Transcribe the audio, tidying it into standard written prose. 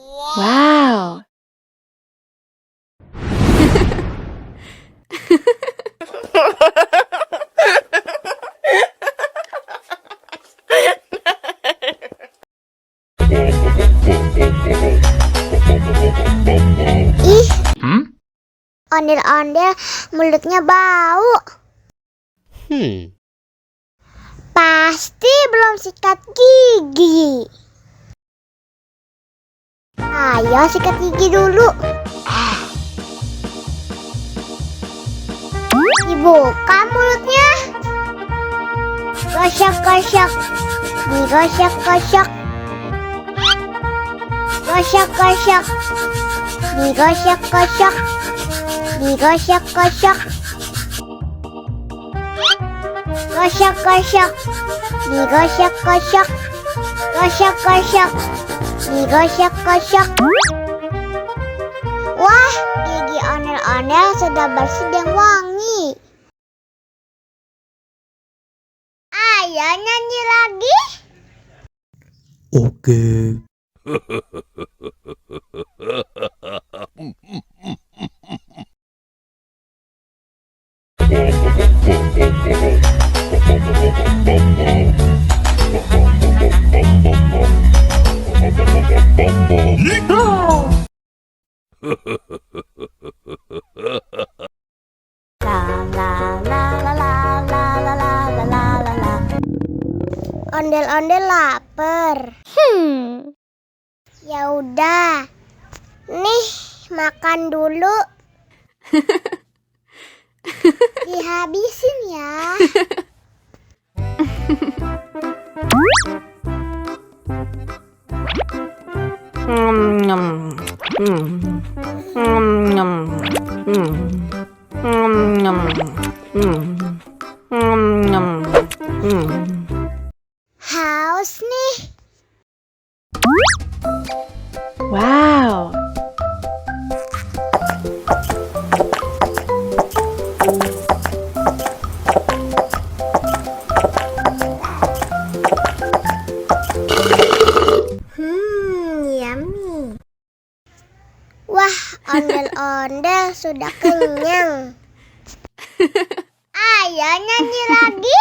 Wow. Ih, ondel-ondel mulutnya bau. Pasti belum sikat gigi. Ayo sikat gigi dulu. Dibuka mulutnya. Gosok-gosok. Digosok-gosok. Gosok-gosok. Digosok-gosok. Digosok-gosok. Gosok-gosok. Digosok-gosok. Gosok-gosok. Digosok-gosok. Wah, gigi ondel-ondel sudah bersih dan wangi. Ayo nyanyi lagi. Oke. Ondel-ondel lapar. Ya udah. Nih, makan dulu. Dihabisin ya. Haus nih. Wow. Yummy. Wah, ondel-ondel sudah kenyang. Ayo nyanyi lagi.